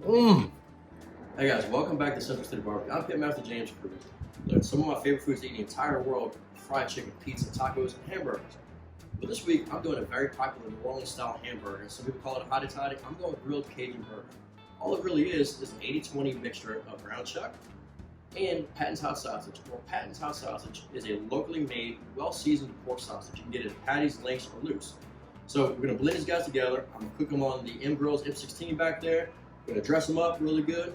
Mmm. Hey guys, welcome back to Central City Barbecue. I'm Pitmaster James Cruz. Look, some of my favorite foods to eat in the entire world: fried chicken, pizza, tacos, and hamburgers. But this week, I'm doing a very popular New Orleans style hamburger. Some people call it a hottie toddy. I'm going grilled Cajun burger. All it really is an 80-20 mixture of ground chuck and Patton's hot sausage. Well, Patton's hot sausage is a locally made, well-seasoned pork sausage. You can get it in patties, lengths, or loose. So we're gonna blend these guys together. I'm gonna cook them on the M Grills M16 back there. We're gonna dress them up really good.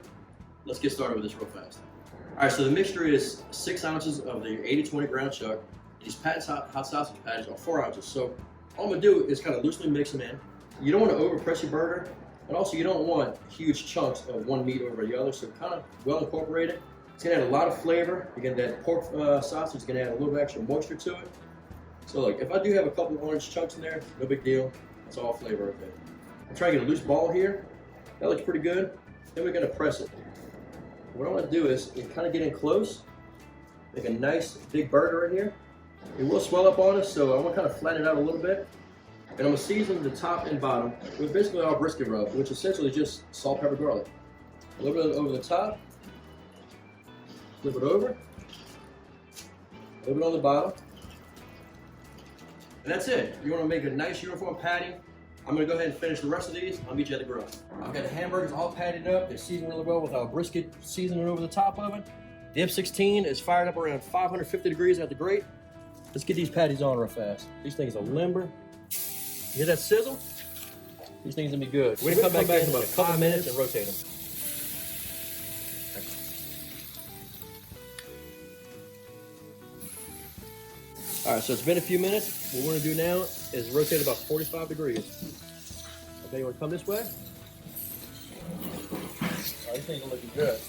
Let's get started with this real fast. All right, so the mixture is 6 ounces of the 80-20 ground chuck. These Patton's hot sausage patties are 4 ounces. So all I'm gonna do is kind of loosely mix them in. You don't want to overpress your burger, but also you don't want huge chunks of one meat over the other. So kind of well incorporated. It's gonna add a lot of flavor. Again, that pork sausage is gonna add a little bit extra moisture to it. So look, if I do have a couple of orange chunks in there, no big deal. That's all flavor right there. I'm trying to get a loose ball here. That looks pretty good. Then we're gonna press it. What I want to do is kind of get in close, make a nice big burger in here. It will swell up on us, so I want to kind of flatten it out a little bit. And I'm going to season the top and bottom with basically our brisket rub, which is essentially just salt, pepper, garlic. A little bit over the top, flip it over, a little bit on the bottom. And that's it. You want to make a nice uniform patty. I'm gonna go ahead and finish the rest of these. I'll meet you at the grill. I've got the hamburgers all patted up. They're seasoned really well with our brisket seasoning over the top of it. The M16 is fired up around 550 degrees at the grate. Let's get these patties on real fast. These things are limber. You hear that sizzle? These things are gonna be good. We're gonna come back in about a couple minutes and rotate them. All right, so it's been a few minutes. What we're gonna do now is rotate about 45 degrees. Okay, you wanna come this way? Oh, these things are looking good.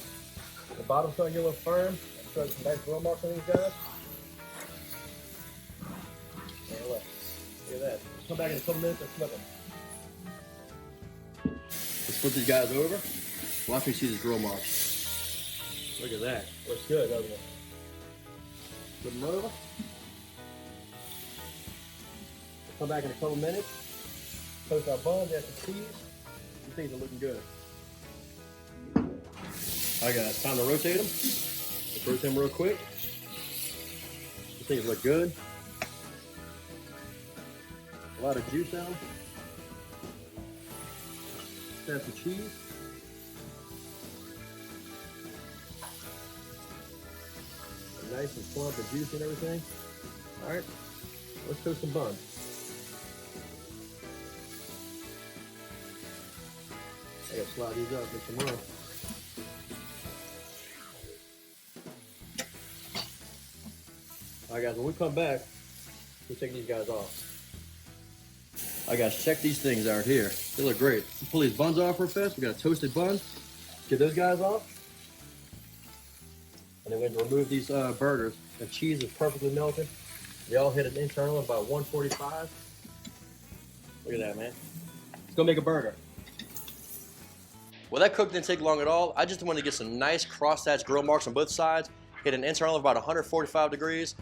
The bottom's starting to get a little firm. I'm showing some nice grill marks on these guys. Hey, look at that. Come back in a couple minutes and flip them. Let's flip these guys over. Watch me see these grill marks. Look at that. Looks good, doesn't it? Flip them over. Come back in a couple minutes, toast our buns, add some cheese. These things are looking good. All right guys, time to rotate them. Let's rotate them real quick. These things look good. A lot of juice on them. Add some cheese. Nice and plump and juicy and everything. All right, let's toast some buns. I gotta slide these up, make some room. Alright guys, when we come back, we'll take these guys off. Alright guys, check these things out here. They look great. We'll pull these buns off real fast. We got a toasted bun. Get those guys off. And then we're gonna remove these burgers. The cheese is perfectly melted. They all hit an internal of about 145. Look at that, man. Let's go make a burger. Well, that cook didn't take long at all. I just wanted to get some nice cross-hatch grill marks on both sides, hit an internal of about 145 degrees.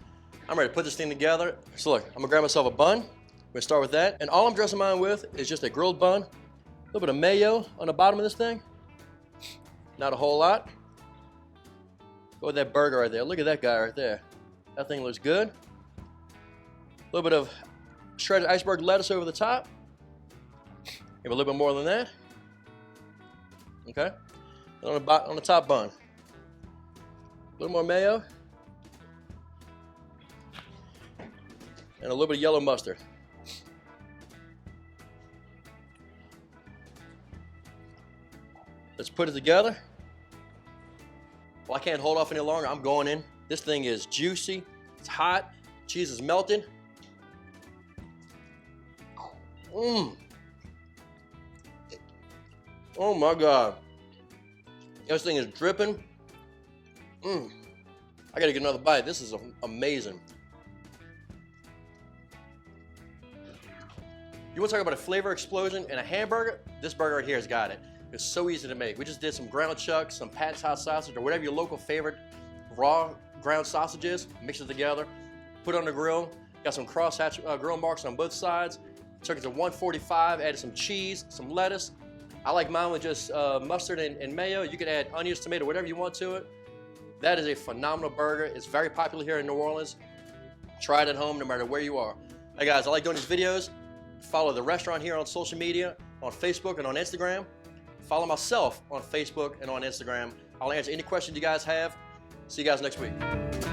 I'm ready to put this thing together. So look, I'm gonna grab myself a bun. I'm gonna start with that. And all I'm dressing mine with is just a grilled bun, a little bit of mayo on the bottom of this thing. Not a whole lot. Go with that burger right there. Look at that guy right there. That thing looks good. A little bit of shredded iceberg lettuce over the top. Maybe a little bit more than that. Okay, and on the top bun, a little more mayo, and a little bit of yellow mustard. Let's put it together. Well, I can't hold off any longer. I'm going in. This thing is juicy, it's hot, cheese is melted. Oh my God. This thing is dripping. I gotta get another bite. This is amazing. You want to talk about a flavor explosion in a hamburger? This burger right here has got it. It's so easy to make. We just did some ground chuck, some Patton's hot sausage, or whatever your local favorite raw ground sausage is. Mix it together, put it on the grill. Got some cross-hatch grill marks on both sides. Took it to 145, added some cheese, some lettuce, I like mine with just mustard and mayo. You can add onions, tomato, whatever you want to it. That is a phenomenal burger. It's very popular here in New Orleans. Try it at home no matter where you are. Hey guys, I like doing these videos. Follow the restaurant here on social media, on Facebook and on Instagram. Follow myself on Facebook and on Instagram. I'll answer any questions you guys have. See you guys next week.